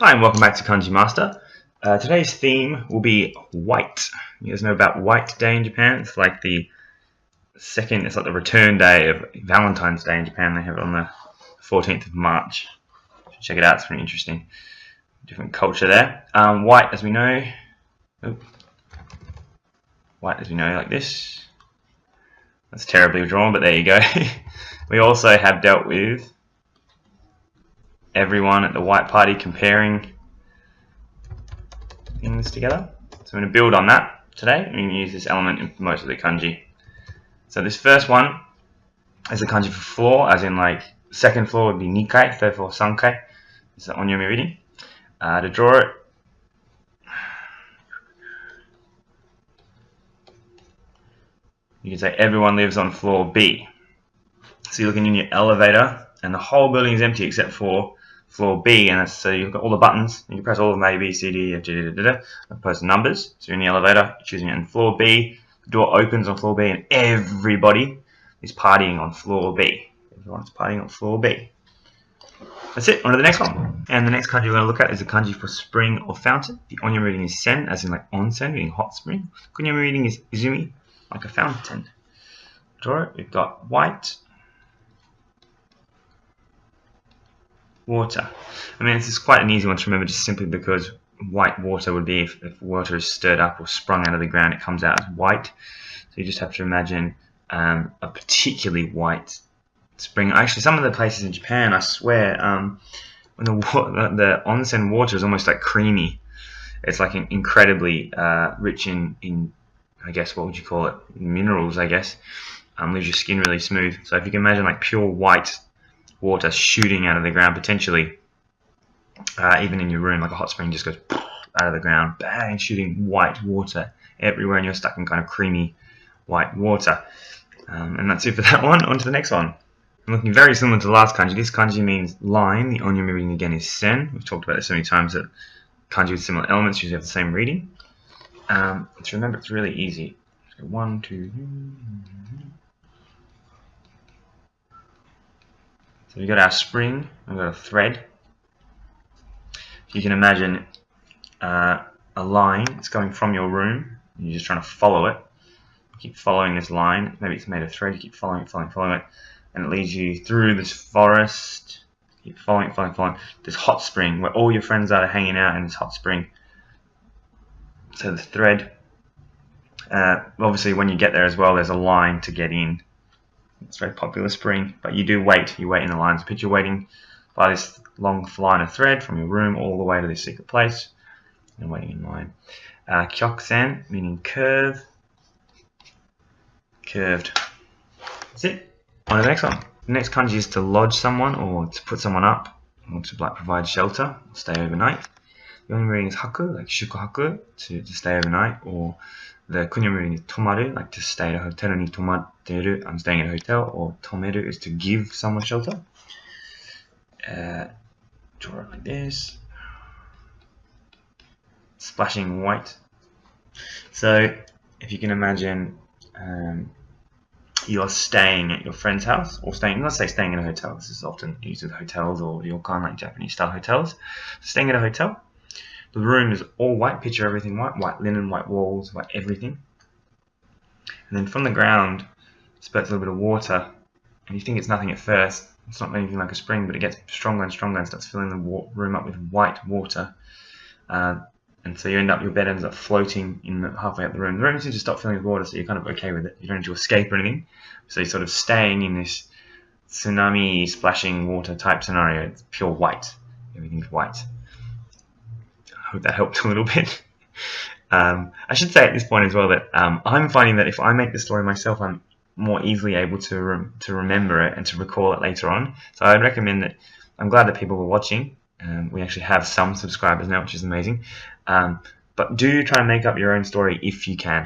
Hi and welcome back to Kanji Master. Today's theme will be white. You guys know about White Day in Japan? It's like the return day of Valentine's Day in Japan. They have it on the 14th of March. Check it out, it's pretty interesting. Different culture there. White, as we know, like this. That's terribly drawn, but there you go. We also have dealt with everyone at the white party comparing things together. So I'm going to build on that today. I'm going to use this element in most of the kanji. So this first one is the kanji for floor, as in like second floor would be nikai, third floor sankai. This is the onyomi reading. To draw it, you can say everyone lives on floor B. So you're looking in your elevator and the whole building is empty except for floor B, and so you've got all the buttons. You can press all of them, A, B, C, D, F, G, and press the numbers. So you're in the elevator, you're choosing it in floor B. The door opens on floor B, and everybody is partying on floor B. Everyone's partying on floor B. That's it. On to the next one. And the next kanji we're going to look at is the kanji for spring or fountain. The onyomi reading is sen, as in like onsen, meaning hot spring. Kunyomi reading is izumi, like a fountain. Draw it. We've got white. Water. I mean, this is quite an easy one to remember just simply because white water would be if water is stirred up or sprung out of the ground, it comes out as white. So you just have to imagine a particularly white spring. Actually, some of the places in Japan, I swear, when the onsen water is almost like creamy. It's like incredibly rich in, I guess, what would you call it? Minerals, I guess. Leaves your skin really smooth. So if you can imagine like pure white water shooting out of the ground, potentially even in your room, like a hot spring just goes out of the ground, bang, shooting white water everywhere, and you're stuck in kind of creamy white water. And that's it for that one. On to the next one. I'm looking very similar to the last kanji. This kanji means line. The onyomi reading again is sen. We've talked about this so many times that kanji with similar elements usually have the same reading. To remember, it's really easy. So 1, 2. So we've got our spring, we've got a thread. You can imagine a line that's going from your room, and you're just trying to follow it. You keep following this line, maybe it's made of thread, you keep following it, and it leads you through this forest. You keep following it, this hot spring, where all your friends are hanging out in this hot spring. So the thread, obviously when you get there as well, there's a line to get in. It's a very popular spring, but you do wait. You wait in the lines. Picture waiting by this long line of thread from your room all the way to this secret place, and waiting in line. Kyokusen, meaning curve. Curved. That's it. On to the next one. The next kanji is to lodge someone, or to put someone up, or to like provide shelter, stay overnight. The only reading is haku, like shukuhaku, to stay overnight, or the kunyomi reading is tomaru, like to stay at a hotel. Ni tomatteru, I'm staying at a hotel, or tomeru is to give someone shelter. Draw it like this. Splashing white. So if you can imagine you're staying at your friend's house, or let's say staying in a hotel. This is often used with hotels or ryokan, like Japanese style hotels. Staying at a hotel. The room is all white, picture everything white, white linen, white walls, white everything. And then from the ground, spurts a little bit of water, and you think it's nothing at first. It's not anything like a spring, but it gets stronger and stronger and starts filling the room up with white water. And so your bed ends up floating in halfway up the room. The room seems to stop filling with water, so you're kind of okay with it. You don't need to escape or anything. So you're sort of staying in this tsunami splashing water type scenario. It's pure white. Everything's white. I hope that helped a little bit. I should say at this point as well that I'm finding that if I make the story myself, I'm more easily able to remember it and to recall it later on. So I'd recommend that. I'm glad that people were watching. We actually have some subscribers now, which is amazing. But do try and make up your own story if you can.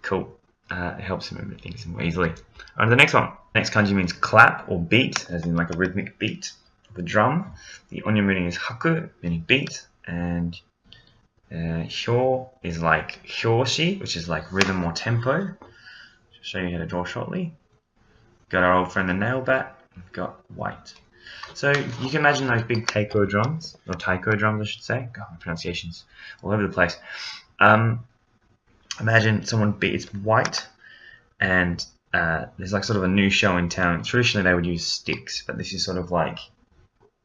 Cool. It helps remember things more easily. On to the next one. Next kanji means clap or beat, as in like a rhythmic beat of a drum. The onyomi reading is haku, meaning beat. And hyo is like hyoshi, which is like rhythm or tempo. I'll show you how to draw shortly. Got our old friend the nail bat. We've got white. So you can imagine those big taiko drums, or taiko drums I should say. God, my pronunciation's all over the place. Imagine it's white, and there's like sort of a new show in town. Traditionally they would use sticks, but this is sort of like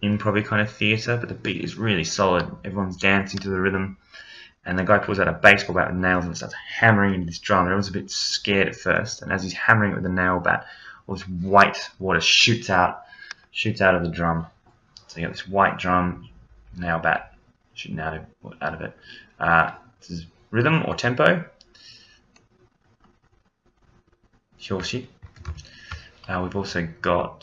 improv kind of theatre, but the beat is really solid. Everyone's dancing to the rhythm, and the guy pulls out a baseball bat with nails and starts hammering into this drum. Everyone's a bit scared at first, and as he's hammering it with the nail bat, all this white water shoots out of the drum. So you got this white drum, nail bat shooting out of it. This is rhythm or tempo. Hyoshi. We've also got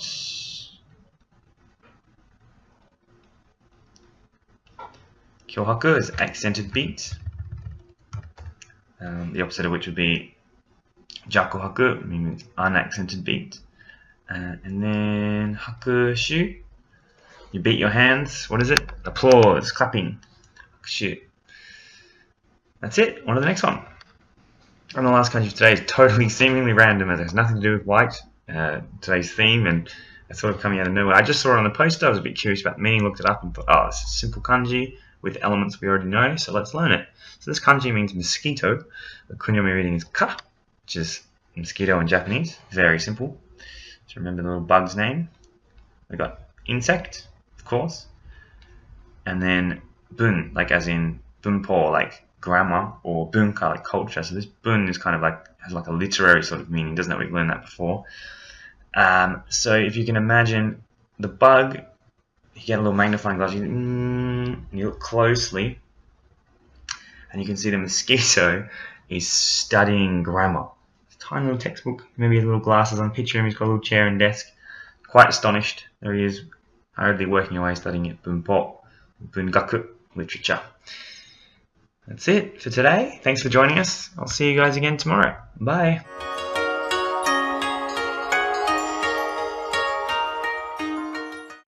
Kyohaku is accented beat. The opposite of which would be Jakuhaku, meaning unaccented beat. And then Hakushu, you beat your hands. What is it? Applause, clapping. Hakushu. That's it. On to the next one. And the last kanji for today is totally seemingly random, as it has nothing to do with white, today's theme, and it's sort of coming out of nowhere. I just saw it on the poster, I was a bit curious about the meaning, looked it up and thought, oh, it's a simple kanji with elements we already know, so let's learn it. So this kanji means mosquito. The kunyomi reading is ka, which is mosquito in Japanese. Very simple. So remember the little bug's name. We've got insect, of course, and then bun, like as in bunpo, like grammar, or bunka, like culture. So this bun is kind of like, has like a literary sort of meaning, doesn't it? We've learned that before. So if you can imagine the bug, you get a little magnifying glass, you look closely, and you can see the mosquito is studying grammar. Tiny little textbook, maybe his little glasses on. Picture him, he's got a little chair and desk. Quite astonished. There he is, hurriedly working away, studying it. Bunpo, bungaku, literature. That's it for today. Thanks for joining us. I'll see you guys again tomorrow. Bye.